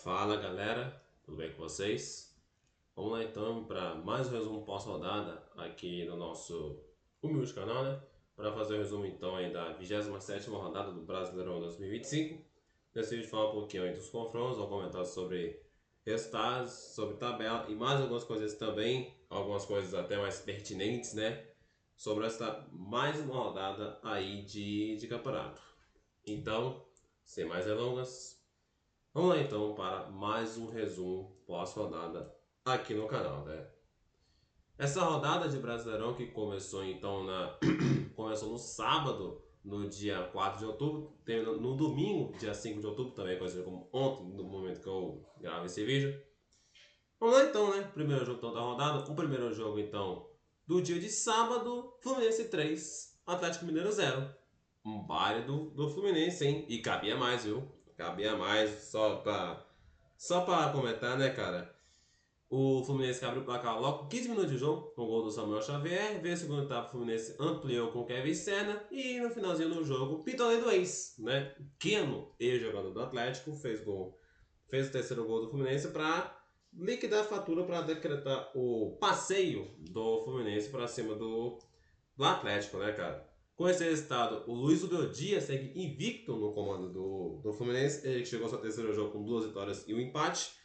Fala galera, tudo bem com vocês? Vamos lá então para mais um resumo pós-rodada aqui no nosso humilde canal, né? Para fazer o resumo então aí da 27ª rodada do Brasileirão 2025. Nesse vídeo falar um pouquinho aí dos confrontos, vou comentar sobre resultados, sobre tabela e mais algumas coisas também, algumas coisas até mais pertinentes, né? Sobre esta mais uma rodada aí de campeonato. Então, sem mais delongas, vamos lá então para mais um resumo pós-rodada aqui no canal, né? Essa rodada de Brasileirão que começou então começou no sábado, no dia 4 de outubro, terminou no domingo, dia 5 de outubro, também conhecido como ontem, no momento que eu gravo esse vídeo. Vamos lá então, né? Primeiro jogo então, da rodada. O primeiro jogo então do dia de sábado, Fluminense 3, Atlético Mineiro 0. Um baile do Fluminense, hein? E cabia mais, viu? Cabia mais, só pra comentar, né, cara? O Fluminense que abriu o placar logo com 15 minutos de jogo, com o gol do Samuel Xavier. Veio a segunda etapa, o Fluminense ampliou com o Kevin Senna. E no finalzinho do jogo, Pitolê do ex, né? Keno, ex-jogador do Atlético, fez o terceiro gol do Fluminense para liquidar a fatura, para decretar o passeio do Fluminense para cima do Atlético, né, cara? Com esse resultado, o Luiz Ubeldia segue invicto no comando do Fluminense. Ele chegou ao seu terceiro jogo com 2 vitórias e um empate.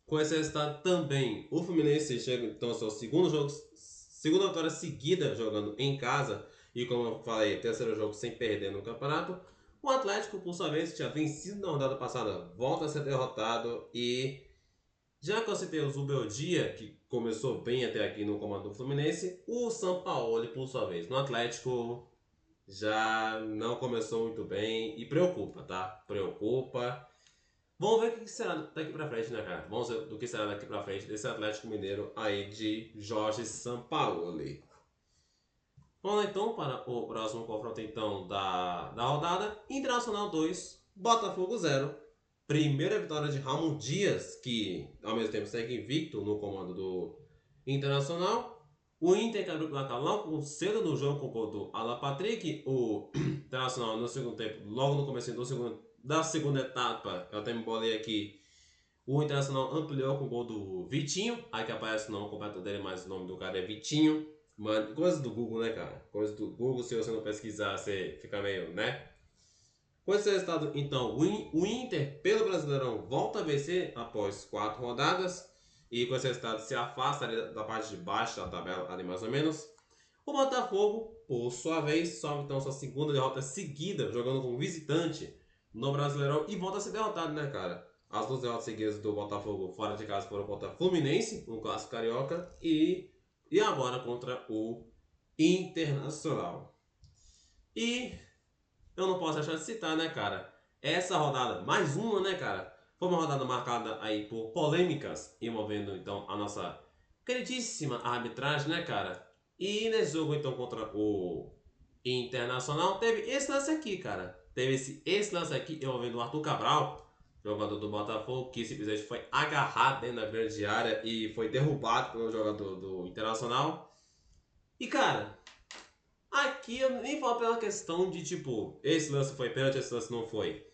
Com esse resultado também, o Fluminense chega então ao seu segundo jogo, segunda vitória seguida jogando em casa. E como eu falei, terceiro jogo sem perder no campeonato. O Atlético, por sua vez, que tinha vencido na rodada passada, volta a ser derrotado. E já que eu citei o Zubeldia, que começou bem até aqui no comando do Fluminense, o Sampaoli, por sua vez, no Atlético, já não começou muito bem e preocupa, tá? Preocupa. Vamos ver o que será daqui pra frente, né, cara? Vamos ver do que será daqui pra frente desse Atlético Mineiro aí de Jorge Sampaoli. Vamos lá então para o próximo confronto então da rodada. Internacional 2, Botafogo 0. Primeira vitória de Ramon Dias, que ao mesmo tempo segue invicto no comando do Internacional. O Inter que abriu o placar logo cedo no jogo com o gol do Alan Patrick. O Internacional no segundo tempo, logo no começo da segunda etapa, eu até me bolei aqui. O Internacional ampliou com o gol do Vitinho. Aí que aparece o nome completo dele, mas o nome do cara é Vitinho. Mano, coisa do Google, né, cara? Coisa do Google, se você não pesquisar, você fica meio, né? Com esse resultado, então, o Inter, pelo Brasileirão, volta a vencer após 4 rodadas. E com esse resultado, se afasta ali da parte de baixo da tabela, ali mais ou menos. O Botafogo, por sua vez, sofre então sua segunda derrota seguida, jogando como visitante no Brasileirão. E volta a ser derrotado, né, cara? As 2 derrotas seguidas do Botafogo fora de casa foram contra Fluminense, um clássico carioca. E agora contra o Internacional. E eu não posso deixar de citar, né, cara? Essa rodada, mais uma, né, cara? Foi uma rodada marcada aí por polêmicas envolvendo, então, a nossa queridíssima arbitragem, né, cara? E nesse jogo, então, contra o Internacional, teve esse lance aqui, cara. Teve esse lance aqui envolvendo o Arthur Cabral, jogador do Botafogo, que simplesmente foi agarrado dentro da grande área e foi derrubado pelo jogador do Internacional. E, cara, aqui eu nem falo pela questão de tipo, esse lance foi pênalti, esse lance não foi.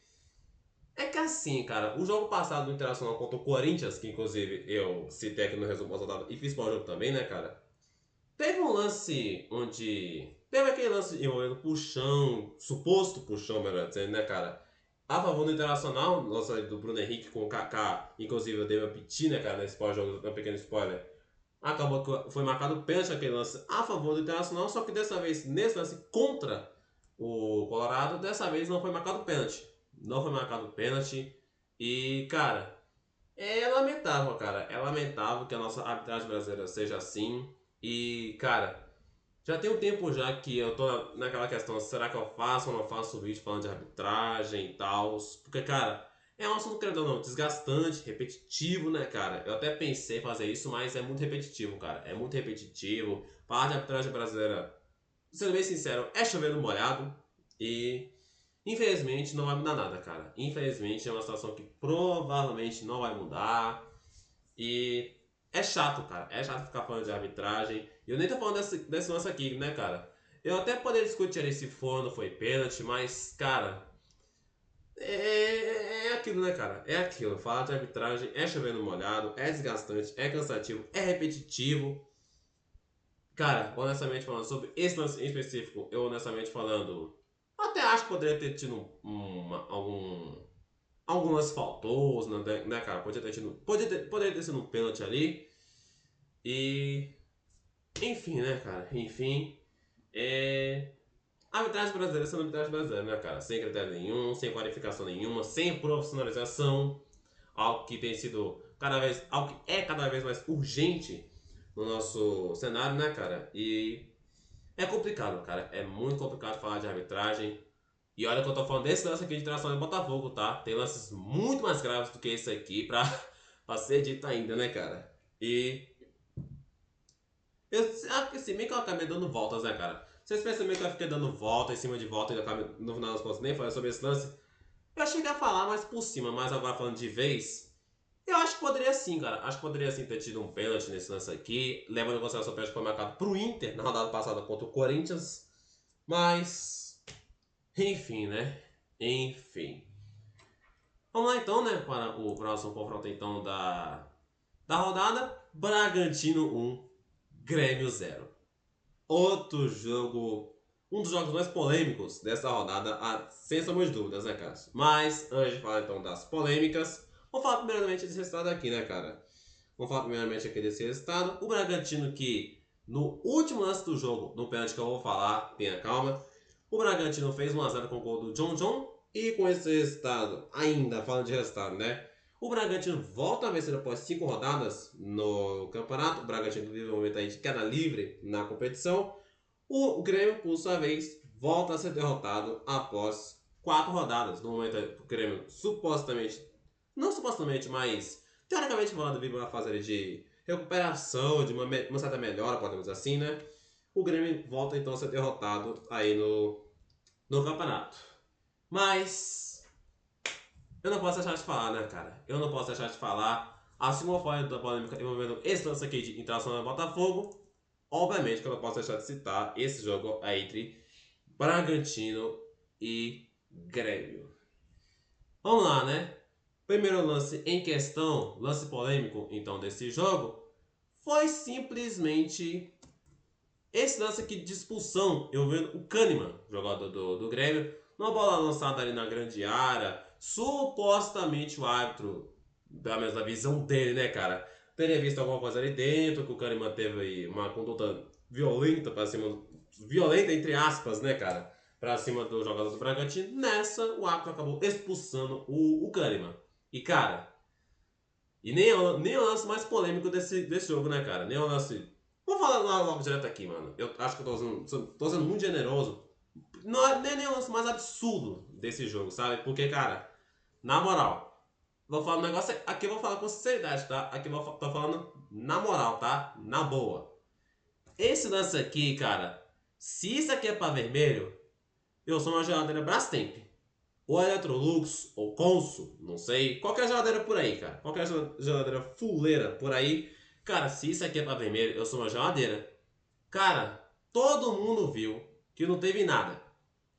É que assim, cara, o jogo passado do Internacional contra o Corinthians, que inclusive eu citei aqui no resumo pós-rodada e fiz para o jogo também, né, cara? Teve um lance onde. Teve aquele lance envolvendo puxão, suposto puxão, melhor dizendo, né, cara? A favor do Internacional, lance do Bruno Henrique com o Kaká, inclusive eu dei uma piti, né, cara, nesse pós-jogo, um pequeno spoiler. Acabou que foi marcado pênalti aquele lance a favor do Internacional, só que dessa vez, nesse lance contra o Colorado, dessa vez não foi marcado pênalti. Não foi marcado pênalti. E, cara, é lamentável, cara. É lamentável que a nossa arbitragem brasileira seja assim. E, cara, já tem um tempo já que eu tô naquela questão, será que eu faço ou não faço vídeo falando de arbitragem e tal? Porque, cara, é um assunto, querendo ou não, desgastante, repetitivo, né, cara? Eu até pensei em fazer isso, mas é muito repetitivo, cara. É muito repetitivo. Falar de arbitragem brasileira, sendo bem sincero, é chover no molhado. E, infelizmente, não vai mudar nada, cara. Infelizmente, é uma situação que provavelmente não vai mudar. E é chato, cara. É chato ficar falando de arbitragem. E eu nem tô falando desse lance aqui, né, cara? Eu até poderia discutir ali se foi ou não foi pênalti, mas, cara, É aquilo, né, cara? É aquilo. Falar de arbitragem é chovendo molhado, é desgastante, é cansativo, é repetitivo. Cara, honestamente falando, sobre esse lance em específico, eu honestamente falando, até acho que poderia ter tido algum lance faltoso, né, cara? Poderia ter sido um pênalti ali. E. Enfim, né, cara? Enfim. É. Arbitragem brasileira sendo arbitragem brasileira, né, cara? Sem critério nenhum, sem qualificação nenhuma, sem profissionalização. Algo que tem sido algo que é cada vez mais urgente no nosso cenário, né, cara? E é complicado, cara. É muito complicado falar de arbitragem. E olha que eu tô falando desse lance aqui de Internacional e Botafogo, tá? Tem lances muito mais graves do que esse aqui pra ser dito ainda, né, cara? E eu, assim, meio que eu acabei dando voltas, né, cara? Vocês pensam meio que eu fiquei dando volta em cima de volta e eu acabei, no final das contas, nem falei sobre esse lance? Eu cheguei a falar mais por cima, mas agora falando de vez, eu acho que poderia sim, cara. Acho que poderia sim ter tido um pênalti nesse lance aqui, levando em consideração o pênalti que foi marcado pro Inter na rodada passada contra o Corinthians. Mas, enfim, né? Enfim. Vamos lá então, né, para o próximo confronto então da rodada. Bragantino 1, Grêmio 0. Outro jogo, um dos jogos mais polêmicos dessa rodada, sem sombra de dúvidas, né, Cássio? Mas, antes de falar então das polêmicas, vou falar primeiramente desse resultado aqui, né, cara? Vamos falar primeiramente aqui desse resultado. O Bragantino que, no último lance do jogo, no pênalti que eu vou falar, tenha calma, o Bragantino fez 1x0 com o gol do John John. E com esse resultado, ainda falando de resultado, né? O Bragantino volta a vencer após 5 rodadas no campeonato. O Bragantino vive um momento aí de queda livre na competição. O Grêmio, por sua vez, volta a ser derrotado após 4 rodadas. No momento, o Grêmio supostamente, não supostamente, mas teoricamente vive uma fase de recuperação, de uma certa melhora, podemos dizer assim, né? O Grêmio volta então a ser derrotado aí no campeonato. Mas eu não posso deixar de falar, né, cara? Eu não posso deixar de falar. Assim como foi da polêmica envolvendo esse lance aqui de Internacional e Botafogo, obviamente que eu não posso deixar de citar esse jogo aí entre Bragantino e Grêmio. Vamos lá, né? Primeiro lance em questão, lance polêmico então desse jogo, foi simplesmente esse lance aqui de expulsão, eu vendo o Kahneman, jogador do Grêmio, numa bola lançada ali na grande área, supostamente o árbitro, da mesma visão dele, né, cara, teria visto alguma coisa ali dentro, que o Kahneman teve aí uma conduta violenta para cima, violenta entre aspas, né, cara, para cima do jogador do Bragantino. Nessa, o árbitro acabou expulsando o Kahneman. E, cara, e nem é o lance mais polêmico desse jogo, né, cara? Nem é o lance. Vou falar logo direto aqui, mano. Eu acho que eu tô sendo muito generoso. Não é nem o lance mais absurdo desse jogo, sabe? Porque, cara, na moral, vou falar um negócio. Aqui eu vou falar com sinceridade, tá? Aqui eu tô falando na moral, tá? Na boa. Esse lance aqui, cara, se isso aqui é pra vermelho, eu sou uma geladeira Brastemp. Ou Electrolux, ou Consul, não sei. Qualquer geladeira por aí, cara. Qualquer geladeira fuleira por aí. Cara, se isso aqui é pra vermelho, eu sou uma geladeira. Cara, todo mundo viu que não teve nada.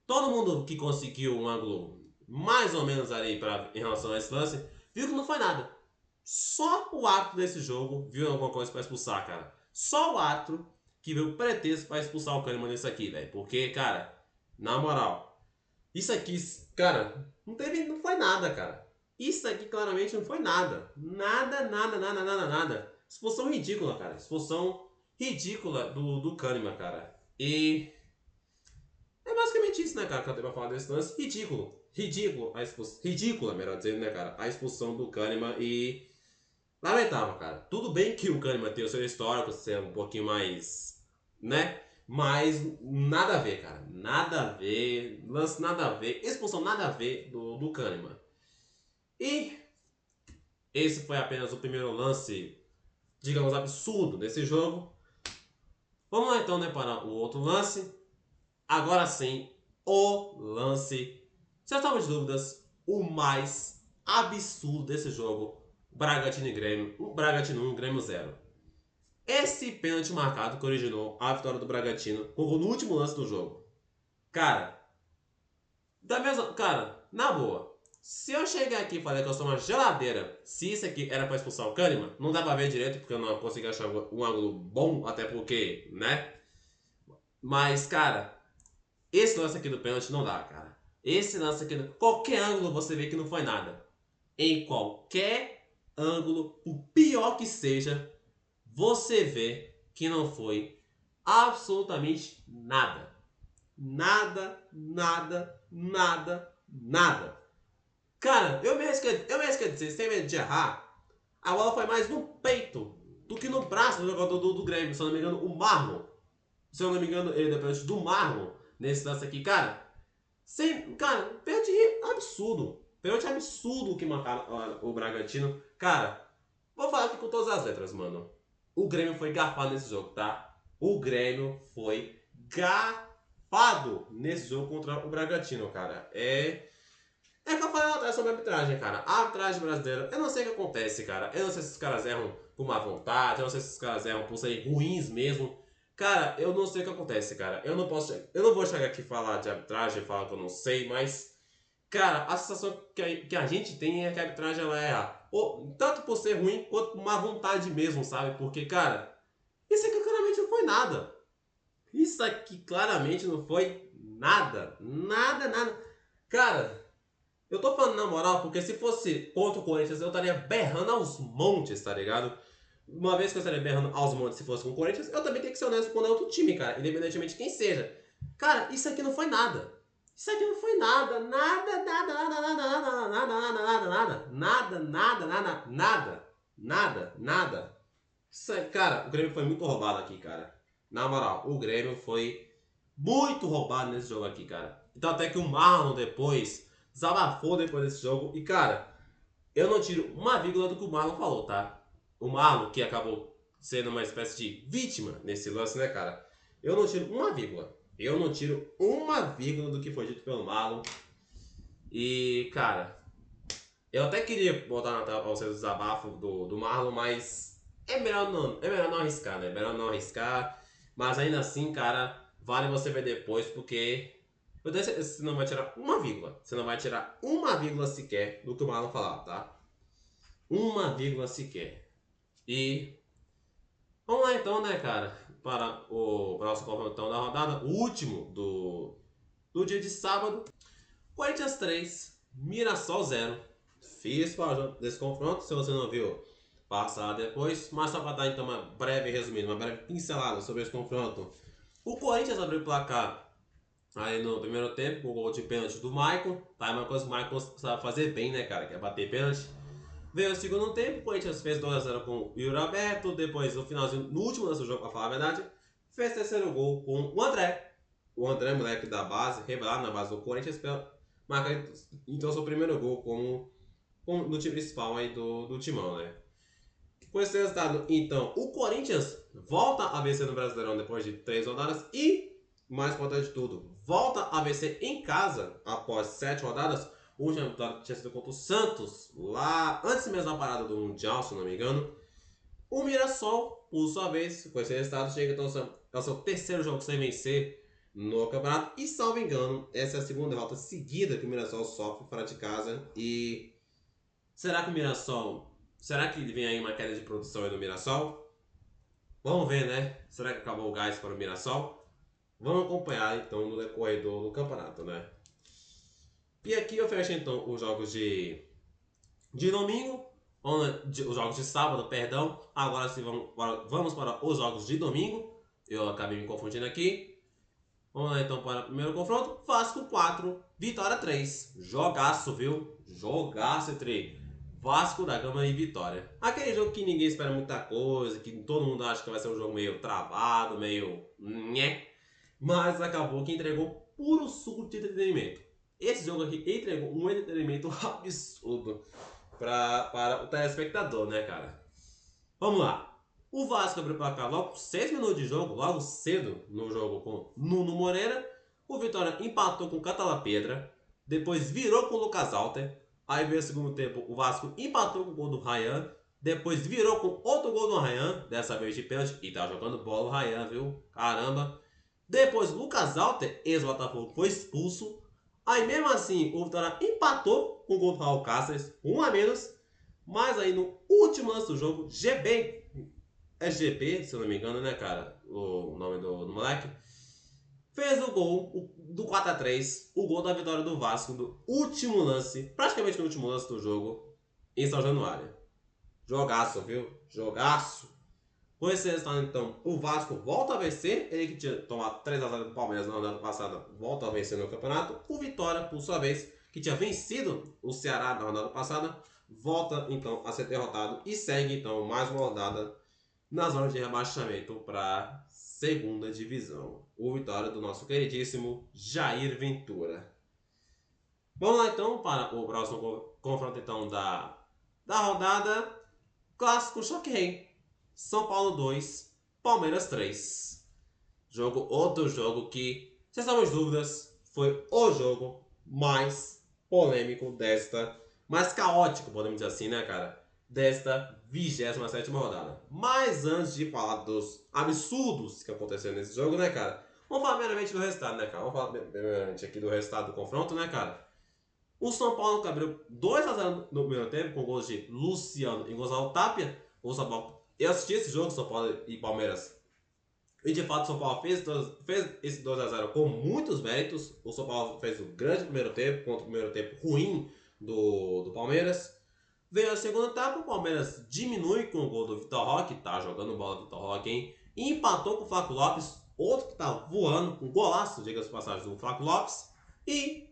Todo mundo que conseguiu um ângulo mais ou menos ali em relação a esse lance, viu que não foi nada. Só o árbitro desse jogo viu alguma coisa pra expulsar, cara. Só o árbitro que viu pretexto pra expulsar o Kahneman nisso aqui, velho. Porque, cara, na moral, isso aqui, cara, não foi nada, cara. Isso aqui claramente não foi nada. Nada. Expulsão ridícula, cara. Expulsão ridícula do Kahneman, cara. E é basicamente isso, né, cara, que eu tenho pra falar desse lance. Ridículo a expulsão. Ridícula, melhor dizendo, né, cara, a expulsão do Kahneman e lamentável, cara. Tudo bem que o Kahneman tem o seu histórico, ser um pouquinho mais, né? Mas nada a ver, cara. Nada a ver. Lance nada a ver. Expulsão nada a ver do Kahneman. E esse foi apenas o primeiro lance, digamos, absurdo desse jogo. Vamos lá então, né, para o outro lance. Agora sim, o lance, sem sombra de dúvidas, o mais absurdo desse jogo. Bragantino e Grêmio. Bragantino 1, Grêmio 0. Esse pênalti marcado que originou a vitória do Bragantino no último lance do jogo. Cara, na boa. Se eu chegar aqui e falar que eu sou uma geladeira, se isso aqui era pra expulsar o Kahneman, não dá pra ver direito porque eu não consegui achar um ângulo bom, até porque, né? Mas, cara, esse lance aqui do pênalti não dá, cara. Esse lance aqui, qualquer ângulo você vê que não foi nada. Em qualquer ângulo, o pior que seja, você vê que não foi absolutamente nada. Nada, nada, nada, nada. Cara, eu me arrisco a dizer, sem medo de errar, a bola foi mais no peito do que no braço do jogador do Grêmio. Se eu não me engano, o Marlon. Se eu não me engano, ele deu pênalti do Marlon nesse lance aqui, cara. Cara, pênalti absurdo. Pênalti absurdo que marcaram o Bragantino. Cara, vou falar aqui com todas as letras, mano. O Grêmio foi garfado nesse jogo, tá? O Grêmio foi garfado nesse jogo contra o Bragantino, cara. É que eu falei lá atrás sobre a arbitragem, cara. A arbitragem brasileira, eu não sei o que acontece, cara. Eu não sei se os caras erram por má vontade, eu não sei se os caras erram por serem ruins mesmo. Cara, eu não sei o que acontece, cara. Eu não vou chegar aqui e falar de arbitragem, falar que eu não sei, mas, cara, a sensação que a gente tem é que a arbitragem ela erra. Tanto por ser ruim, quanto por má vontade mesmo, sabe? Porque, cara, isso aqui claramente não foi nada. Isso aqui claramente não foi nada. Nada, nada. Cara, eu tô falando na moral porque se fosse contra o Corinthians eu estaria berrando aos montes, tá ligado? Uma vez que eu estaria berrando aos montes se fosse com o Corinthians, eu também tenho que ser honesto quando é outro time, cara. Independentemente de quem seja. Cara, isso aqui não foi nada. Isso aqui não foi nada. Nada, nada, nada, nada, nada, nada, nada, nada, nada. Nada, nada, nada, nada. Nada, nada. Isso aí, cara, o Grêmio foi muito roubado aqui, cara. Na moral, o Grêmio foi muito roubado nesse jogo aqui, cara. Então até que o Marlon depois desabafou depois desse jogo. E, cara, eu não tiro uma vírgula do que o Marlon falou, tá? O Marlon, que acabou sendo uma espécie de vítima nesse lance, né, cara? Eu não tiro uma vírgula. Eu não tiro uma vírgula do que foi dito pelo Marlon. E, cara, eu até queria botar na tela pra vocês o desabafo do Marlon, mas é melhor não arriscar, né? É melhor não arriscar. Mas ainda assim, cara, vale você ver depois, porque você não vai tirar uma vírgula. Você não vai tirar uma vírgula sequer do que o Marlon falava, tá? Uma vírgula sequer. E vamos lá então, né, cara? Para o nosso confrontão da rodada, o último do dia de sábado. Corinthians 3, Mirassol 0. Fiz para desse confronto, se você não viu, passa lá depois. Mas só para dar então uma breve resumida, uma breve pincelada sobre esse confronto. O Corinthians abriu o placar aí no primeiro tempo, com o gol de pênalti do Maicon. Tá, é uma coisa que o Maicon sabe fazer bem, né, cara? Que é bater pênalti. Veio o segundo tempo, o Corinthians fez 2x0 com o Yuri Alberto. Depois, no finalzinho, no último lance do jogo, pra falar a verdade, fez terceiro gol com o André. O André, moleque da base, revelado na base do Corinthians, marcar então seu primeiro gol no time principal aí do Timão, né? Com esse resultado, então, o Corinthians volta a vencer no Brasileirão depois de 3 rodadas e, mais importante de tudo, volta a vencer em casa após 7 rodadas. A última vitória tinha sido contra o Santos, lá antes mesmo da parada do Mundial, se não me engano. O Mirassol, por sua vez, com esse resultado, chega então ao seu terceiro jogo sem vencer no campeonato. E, salvo engano, essa é a segunda derrota seguida que o Mirassol sofre fora de casa. E será que o Mirassol... Será que vem aí uma queda de produção aí do Mirassol? Vamos ver, né? Será que acabou o gás para o Mirassol? Vamos acompanhar então no decorrer do campeonato, né? E aqui eu fecho então os jogos de domingo, os jogos de sábado, perdão. Agora sim, vamos para os jogos de domingo. Eu acabei me confundindo aqui. Vamos lá então para o primeiro confronto. Vasco 4, Vitória 3. Jogaço, viu? Jogaço entre Vasco da Gama e Vitória. Aquele jogo que ninguém espera muita coisa, que todo mundo acha que vai ser um jogo meio travado, meio... nhé. Mas acabou que entregou puro suco de entretenimento. Esse jogo aqui entregou um entretenimento absurdo para o telespectador, né, cara? Vamos lá. O Vasco abriu o placar logo com 6 minutos de jogo, logo cedo no jogo com Nuno Moreira. O Vitória empatou com o Catalapedra, depois virou com o Lucas Alter. Aí veio o segundo tempo, o Vasco empatou com o gol do Ryan, depois virou com outro gol do Ryan, dessa vez de pênalti, e tá jogando bola o Ryan, viu? Caramba. Depois, Lucas Alter, ex-Botafogo, foi expulso. Aí mesmo assim, o Vitória empatou com o gol do Raul Cáceres, 1 a menos. Mas aí no último lance do jogo, GB, é GP, se eu não me engano, né, cara? O nome do moleque. Fez o gol do 4 a 3, o gol da vitória do Vasco no último lance, praticamente no último lance do jogo, em São Januário. Jogaço, viu? Jogaço. Com esse resultado, então, o Vasco volta a vencer. Ele que tinha tomado 3 a 0 do Palmeiras na rodada passada, volta a vencer no campeonato. O Vitória, por sua vez, que tinha vencido o Ceará na rodada passada, volta então a ser derrotado e segue então mais uma rodada na zona de rebaixamento para a segunda divisão. O Vitória do nosso queridíssimo Jair Ventura. Vamos lá então para o próximo confronto então da rodada. Clássico Choque Rei. São Paulo 2, Palmeiras 3. Outro jogo que, sem sombra de dúvidas, foi o jogo mais polêmico mais caótico, podemos dizer assim, né, cara? Desta 27ª rodada. Mas antes de falar dos absurdos que aconteceram nesse jogo, né, cara? Vamos falar meramente do resultado, né, cara? Vamos falar meramente aqui do resultado do confronto, né, cara? O São Paulo abriu 2 a 0 no primeiro tempo, com gols de Luciano e Gonzalo Tapia. O São Paulo, eu assisti esse jogo, São Paulo e Palmeiras. E de fato, o São Paulo fez esse 2 a 0 com muitos méritos. O São Paulo fez um grande primeiro tempo contra o primeiro tempo ruim do Palmeiras. Veio a segunda etapa, o Palmeiras diminui com o gol do Vitor Roque, tá jogando bola do Vitor Roque, hein? E empatou com o Flaco Lopes, outro que tá voando, com golaço, diga-se de passagem, do Flaco Lopes. E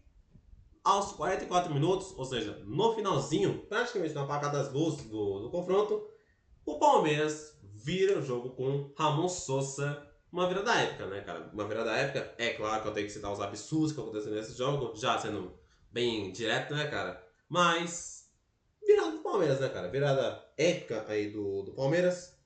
aos 44 minutos, ou seja, no finalzinho, praticamente na apagada das luzes do confronto, o Palmeiras vira o jogo com Ramon Sosa. Uma virada épica, né, cara? Uma virada épica. É claro que eu tenho que citar os absurdos que aconteceram nesse jogo, já sendo bem direto, né, cara? Mas virada do Palmeiras, né, cara? Virada épica aí do Palmeiras.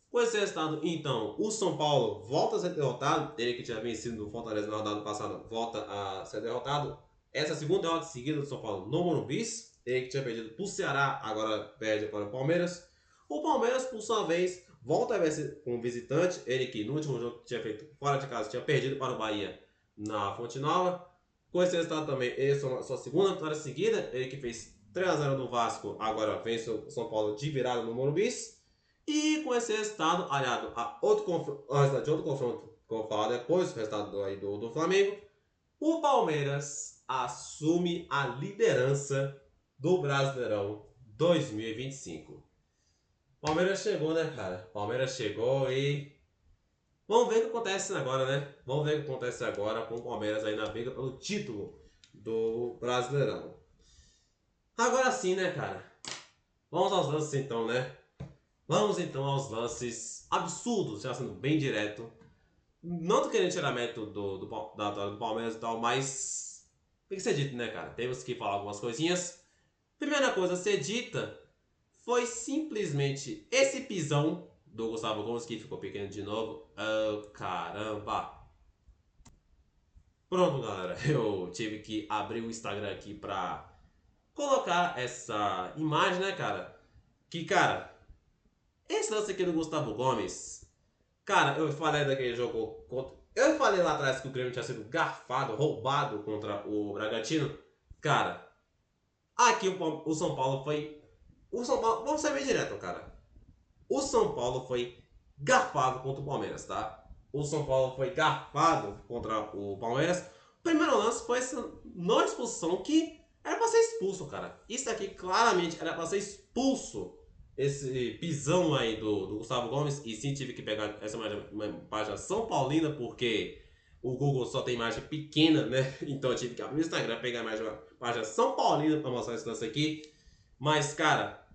Com esse resultado, então, o São Paulo volta a ser derrotado. Ele que tinha vencido no Fortaleza na rodada passada, volta a ser derrotado. Essa segunda derrota seguida do São Paulo no Morumbi. Ele que tinha perdido para o Ceará, agora perde para o Palmeiras. O Palmeiras, por sua vez, volta a vencer como visitante. Ele que no último jogo que tinha feito fora de casa tinha perdido para o Bahia na Fonte Nova. Com esse resultado também, ele sua segunda vitória seguida. Ele que fez 3 a 0 no Vasco, agora vence o São Paulo de virada no Morumbi. E com esse resultado, aliado a resultado de outro confronto, que eu vou falar depois, o resultado aí do Flamengo, o Palmeiras assume a liderança do Brasileirão 2025. Palmeiras chegou, né, cara? Palmeiras chegou e vamos ver o que acontece agora, né? Vamos ver o que acontece agora com o Palmeiras aí na briga pelo título do Brasileirão. Agora sim, né, cara? Vamos aos lances então, né? Vamos então aos lances absurdos, já sendo bem direto. Não tô querendo tirar mérito da vitória do Palmeiras e tal, mas tem que ser dito, né, cara? Temos que falar algumas coisinhas. Primeira coisa a ser dita foi simplesmente esse pisão do Gustavo Gomes, que ficou pequeno de novo. Oh, caramba! Pronto, galera. Eu tive que abrir o Instagram aqui pra colocar essa imagem, né, cara? Que, cara, esse lance aqui do Gustavo Gomes, cara, eu falei daquele jogo contra... Eu falei lá atrás que o Grêmio tinha sido garfado, roubado contra o Bragantino. Cara, aqui o São Paulo foi... O São Paulo... Vamos ser bem direto, cara. O São Paulo foi garfado contra o Palmeiras, tá? O São Paulo foi garfado contra o Palmeiras. O primeiro lance foi essa não expulsão que era pra ser expulso, cara. Isso aqui claramente era pra ser expulso. Esse pisão aí do Gustavo Gomes. E sim, tive que pegar essa imagem, uma página São Paulina, porque o Google só tem imagem pequena, né? Então eu tive que abrir o Instagram, pegar a imagem, uma página São Paulina pra mostrar esse lance aqui. Mas, cara,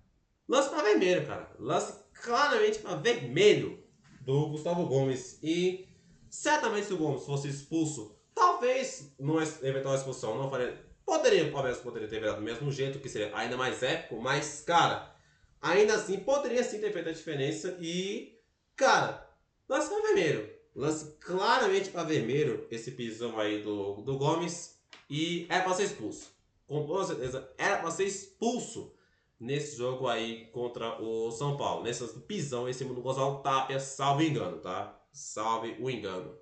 lance pra vermelho, cara. Lance claramente para vermelho do Gustavo Gomes. E certamente se o Gomes fosse expulso, talvez numa eventual expulsão não faria. O Palmeiras poderia ter virado do mesmo jeito, que seria ainda mais épico, mas, cara, ainda assim poderia sim ter feito a diferença. E, cara, lance para vermelho. Lance claramente para vermelho esse pisão aí do Gomes. E é para ser expulso. Com certeza era para ser expulso nesse jogo aí contra o São Paulo. Nesse pisão em cima do Gonzalo Tapia, salvo engano, tá? Salve o engano.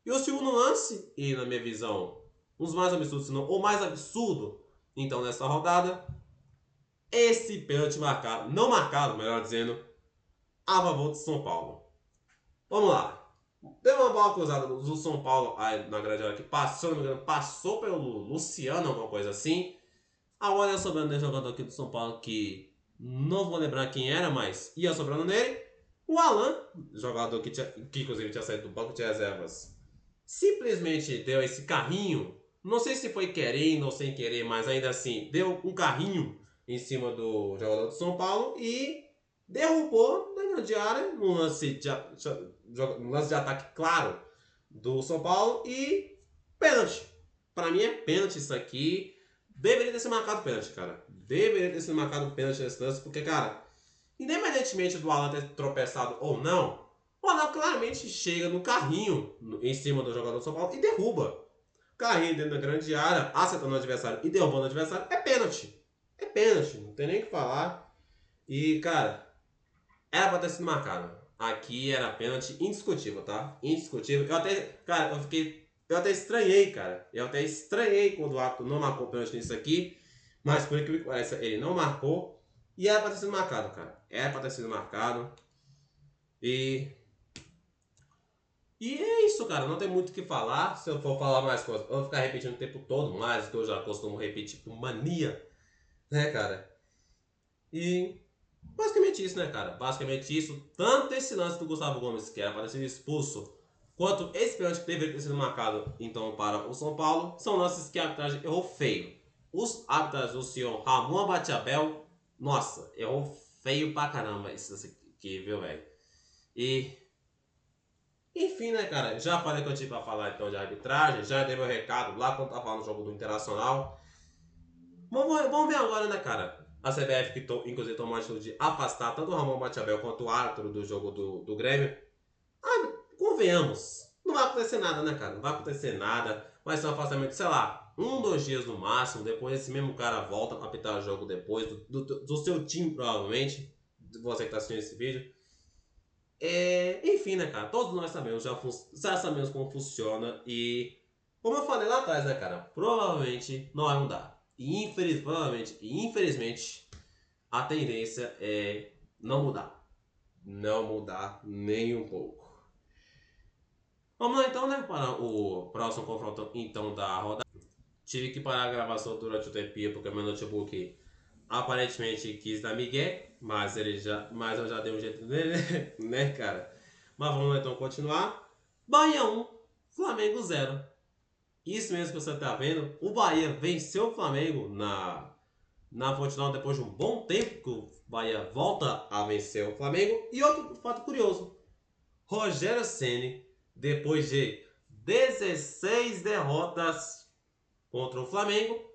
E o segundo lance, e na minha visão, um dos mais absurdos, se não o mais absurdo, então, nessa rodada, esse pênalti marcado, não marcado, melhor dizendo, a favor do São Paulo. Vamos lá. Deu uma bola cruzada do São Paulo aí na grande área que passou, não me engano, passou pelo Luciano, alguma coisa assim. A bola ia sobrando nesse jogador aqui do São Paulo que não vou lembrar quem era, mas ia sobrando nele. O Alan, jogador que inclusive tinha saído do banco de reservas, simplesmente deu esse carrinho. Não sei se foi querendo ou sem querer, mas ainda assim, deu um carrinho em cima do jogador do São Paulo e derrubou na grande área, no lance de ataque claro do São Paulo e pênalti. Pra mim é pênalti isso aqui. Deveria ter sido marcado pênalti, cara. Deveria ter sido marcado pênalti nesse lance, porque, cara, independentemente do Alan ter tropeçado ou não, o Alan claramente chega no carrinho em cima do jogador do São Paulo e derruba. Carrinho dentro da grande área, acertando o adversário e derrubando o adversário, é pênalti. É pênalti, não tem nem o que falar. E, cara, era pra ter sido marcado. Aqui era pênalti indiscutível, tá? Indiscutível. Eu até estranhei, cara. Eu até estranhei quando o árbitro não marcou pênalti nisso aqui. Mas por incrível que pareça, ele não marcou. E era pra ter sido marcado, cara. Era pra ter sido marcado. E é isso, cara. Não tem muito o que falar. Se eu for falar mais coisas, eu vou ficar repetindo o tempo todo, mais do que eu já costumo repetir por mania. Né, cara? E basicamente isso, né, cara? Basicamente isso. Tanto esse lance do Gustavo Gomes, que era para ter sido expulso, quanto esse pênalti que deveria ter sido marcado, então, para o São Paulo, são lances que a arbitragem errou feio. Os árbitros do senhor Ramon Abate-Abel, nossa, errou feio pra caramba isso aqui, viu, velho? E enfim, né, cara? Já falei que eu tive pra falar então de arbitragem, já dei meu recado lá quando tava falando do jogo do Internacional. Vamos ver agora, né, cara? A CBF que inclusive tomou a atitude de afastar tanto o Ramon Batiabel quanto o árbitro do jogo do Grêmio. Ah, convenhamos. Não vai acontecer nada, né, cara? Não vai acontecer nada. Vai ser um afastamento, sei lá, 2 dias no máximo. Depois esse mesmo cara volta pra apitar o jogo depois, do seu time, provavelmente. Você que tá assistindo esse vídeo. Enfim, né, cara? Todos nós sabemos, já sabemos como funciona e como eu falei lá atrás, né, cara? Provavelmente não vai mudar. E infelizmente, a tendência é não mudar. Não mudar nem um pouco. Vamos lá então, né, para o próximo confronto então da rodada. Tive que parar a gravação durante o tempinho porque meu notebook aparentemente quis dar migué, mas eu já dei um jeito nele, né, cara? Mas vamos lá então continuar. Bahia 1, Flamengo 0. Isso mesmo que você tá vendo. O Bahia venceu o Flamengo na Fonte Nova depois de um bom tempo que o Bahia volta a vencer o Flamengo. E outro fato curioso. Rogério Ceni, depois de 16 derrotas contra o Flamengo,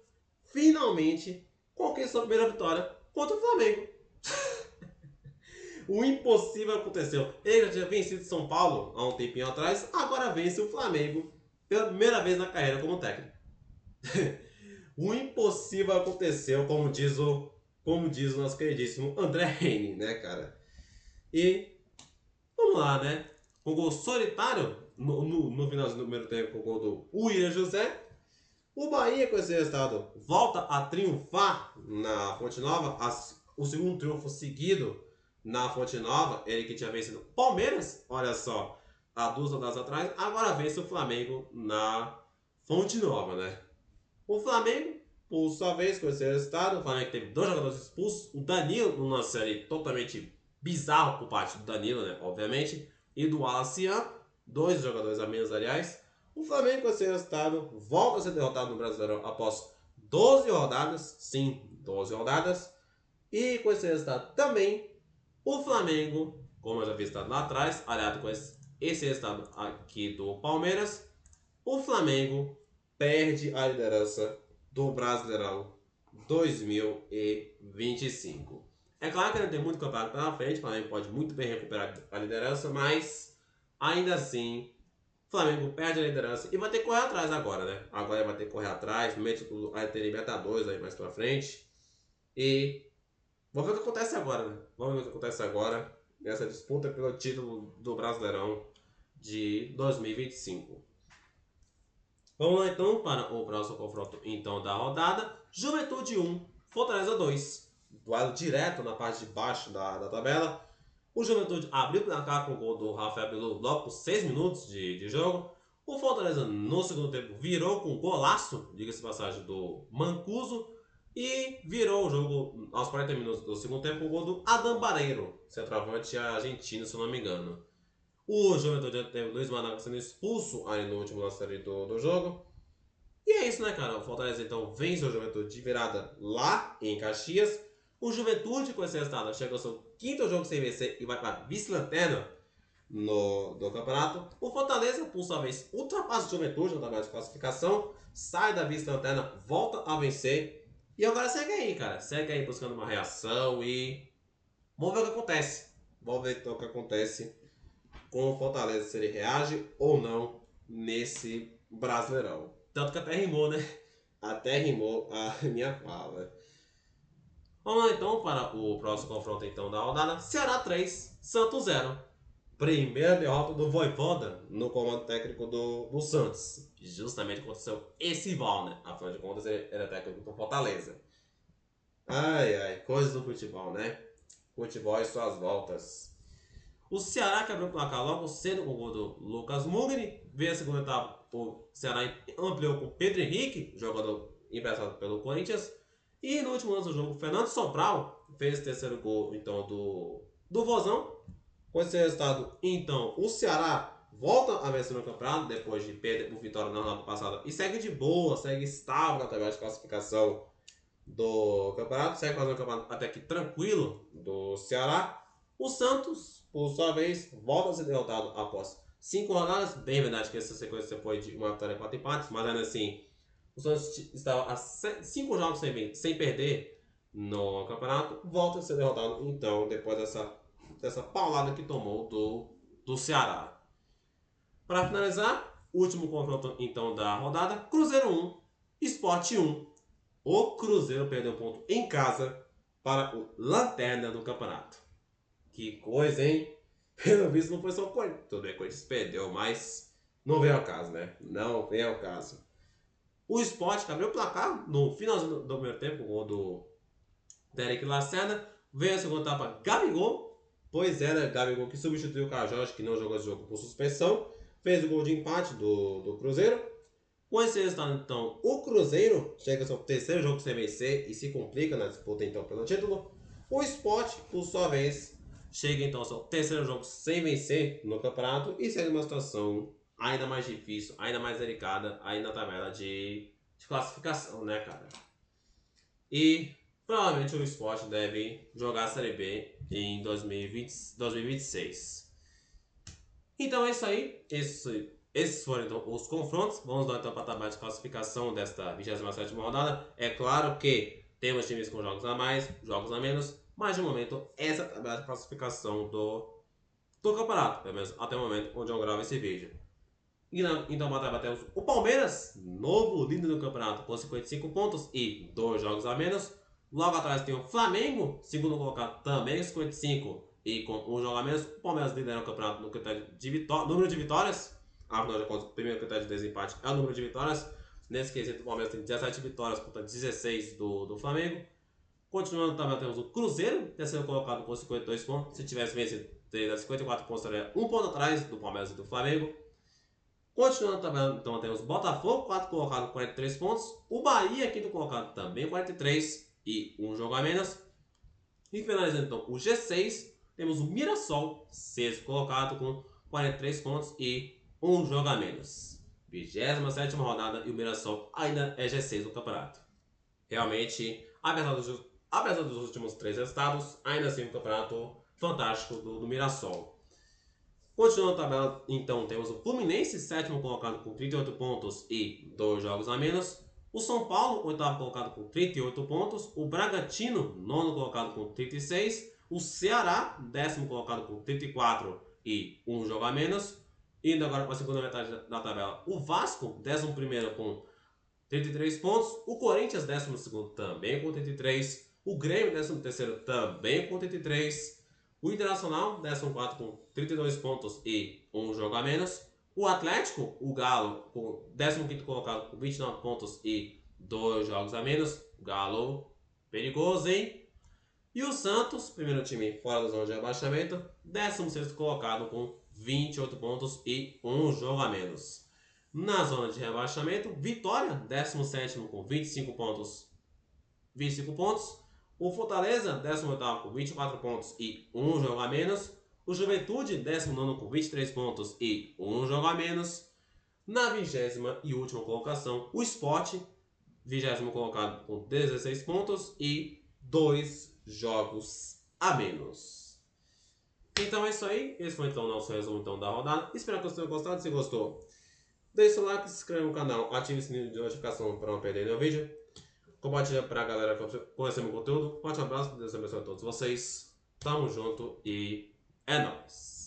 finalmente conquistou a primeira vitória contra o Flamengo. O impossível aconteceu. Ele já tinha vencido São Paulo há um tempinho atrás, agora vence o Flamengo pela primeira vez na carreira como técnico. O impossível aconteceu, como diz o nosso queridíssimo André Henning, né, cara? E vamos lá, né? Com gol solitário no finalzinho do primeiro tempo, com o gol do William José. O Bahia, com esse resultado, volta a triunfar na Fonte Nova. O segundo triunfo seguido na Fonte Nova. Ele que tinha vencido o Palmeiras, olha só, há 2 rodadas atrás. Agora vence o Flamengo na Fonte Nova, né? O Flamengo, por sua vez, com esse resultado, o Flamengo teve 2 jogadores expulsos. O Danilo, numa série totalmente bizarro por parte do Danilo, né? Obviamente. E do Alacian, 2 jogadores a menos, aliás. O Flamengo, com esse resultado, volta a ser derrotado no Brasileirão após 12 rodadas. Sim, 12 rodadas. E com esse resultado também, o Flamengo, como eu já vi estado lá atrás, aliado com esse resultado aqui do Palmeiras, o Flamengo perde a liderança do Brasileirão 2025. É claro que ainda tem muito campeonato pela frente, o Flamengo pode muito bem recuperar a liderança, mas ainda assim, o Flamengo perde a liderança e vai ter que correr atrás agora, né? Agora vai ter que correr atrás, vai ter Libertadores aí mais pra frente. E vamos ver o que acontece agora, né? Vamos ver o que acontece agora nessa disputa pelo título do Brasileirão de 2025. Vamos lá então para o próximo confronto então da rodada. Juventude 1, Fortaleza 2. Duelo direto na parte de baixo da tabela. O Juventude abriu o placar com o gol do Rafael Bilu logo por 6 minutos de jogo. O Fortaleza no segundo tempo virou com golaço, diga-se de passagem, do Mancuso. E virou o jogo aos 40 minutos do segundo tempo com o gol do Adam Barreiro, centroavante argentino, se eu não me engano. O Juventude teve o Luiz Managa sendo expulso aí no último lance do jogo. E é isso, né, cara? O Fortaleza então vence o Juventude de virada lá em Caxias. O Juventude, com esse resultado, chega ao seu quinto jogo sem vencer e vai para vice-lanterna do campeonato. O Fortaleza, por sua vez, ultrapassa o Juventude na tabela de classificação, sai da vice-lanterna, volta a vencer. E agora segue aí, cara. Segue aí buscando uma reação e vamos ver o que acontece. Vamos ver então o que acontece com o Fortaleza, se ele reage ou não nesse Brasileirão. Tanto que até rimou, né? Até rimou a minha fala. Vamos lá então para o próximo confronto então da rodada. Ceará 3, Santos 0. Primeira derrota do Voivoda no comando técnico do Santos. Justamente aconteceu esse rival, né? Afinal de contas, ele era técnico do Fortaleza. Ai, ai, coisas do futebol, né? Futebol e suas voltas. O Ceará que abriu o placar logo cedo com o gol do Lucas Mugni. Veio a segunda etapa, o Ceará ampliou com Pedro Henrique, jogador emprestado pelo Corinthians. E no último lance do jogo, Fernando Sobral fez o terceiro gol então, do Vozão. Com esse resultado, então, o Ceará volta a vencer no campeonato depois de perder por vitória na rodada passada e segue de boa, segue estável na tabela de classificação do campeonato, segue fazendo um campeonato até que tranquilo do Ceará. O Santos, por sua vez, volta a ser derrotado após 5 rodadas. Bem verdade que essa sequência foi de uma vitória e 4 empates, mas ainda assim, o Santos estava a 5 jogos sem perder no campeonato, volta a ser derrotado então depois dessa paulada que tomou do Ceará. Para finalizar, último confronto então da rodada, Cruzeiro 1, Sport 1. O Cruzeiro perdeu ponto em casa para o Lanterna do campeonato. Que coisa, hein? Pelo visto não foi só o Corinthians. Tudo bem, o Corinthians perdeu, mas não veio ao caso, né? Não veio ao caso. O Sport abriu o placar no finalzinho do primeiro tempo, o do Derek Lacerda. Veio a segunda etapa, Gabigol. Pois era, Gabigol que substituiu o Carlos, que não jogou esse jogo por suspensão. Fez o gol de empate do Cruzeiro. Com esse resultado, então, o Cruzeiro chega ao seu terceiro jogo sem vencer e se complica na disputa, então, pelo título. O Sport, por sua vez, chega, então, ao seu terceiro jogo sem vencer no campeonato e segue uma situação ainda mais difícil, ainda mais delicada, aí na tabela de classificação, né, cara? E provavelmente o Sport deve jogar a Série B em 2026. Então é isso aí. Esses foram então os confrontos. Vamos lá então para a tabela de classificação desta 27ª rodada. É claro que temos times com jogos a mais, jogos a menos, mas de momento essa é a tabela de classificação do campeonato, pelo menos até o momento onde eu gravo esse vídeo. Então na tabela temos o Palmeiras, novo líder do campeonato, com 55 pontos e 2 jogos a menos. Logo atrás tem o Flamengo, segundo colocado também com 55 e com 1 jogo a menos. O Palmeiras lidera o campeonato no critério de número de vitórias. Afinal de contas, o primeiro critério de desempate é o número de vitórias. Nesse quesito, o Palmeiras tem 17 vitórias contra 16 do Flamengo. Continuando, também temos o Cruzeiro, terceiro colocado com 52 pontos. Se tivesse vencido, teria 54 pontos, estaria 1 ponto atrás do Palmeiras e do Flamengo. Continuando também, então temos o Botafogo, 4 colocado com 43 pontos. O Bahia, quinto colocado, também 43 e 1 jogo a menos. E finalizando então o G6, temos o Mirassol, sexto colocado com 43 pontos e 1 jogo a menos. 27ª rodada e o Mirassol ainda é G6 do campeonato. Realmente, apesar dos últimos 3 resultados, ainda assim um campeonato fantástico do Mirassol. Continuando a tabela, então, temos o Fluminense, sétimo colocado com 38 pontos e 2 jogos a menos. O São Paulo, oitavo colocado com 38 pontos. O Bragantino, nono colocado com 36. O Ceará, décimo colocado com 34 e 1 jogo a menos. Indo agora para a segunda metade da tabela, o Vasco, 11º com 33 pontos. O Corinthians, 12º também com 33. O Grêmio, 13º também com 33. O Internacional, 14º com 32 pontos e 1 jogo a menos. O Atlético, o Galo, com 15º colocado com 29 pontos e 2 jogos a menos. Galo perigoso, hein? E o Santos, primeiro time fora da zona de rebaixamento, 16º colocado com 28 pontos e 1 jogo a menos. Na zona de rebaixamento, Vitória, 17º com 25 pontos. O Fortaleza, 18º com 24 pontos e 1 jogo a menos. O Juventude, 19º com 23 pontos e 1 jogo a menos. Na 20ª e última colocação, o Sport, 20º colocado com 16 pontos e 2 jogos a menos. Então é isso aí. Esse foi então o nosso resumo então, da rodada. Espero que vocês tenham gostado. Se gostou, deixa o like, se inscreva no canal, ative o sininho de notificação para não perder nenhum vídeo. Compartilha pra galera conhecer meu conteúdo. Forte abraço, Deus abençoe a todos vocês. Tamo junto e é nóis!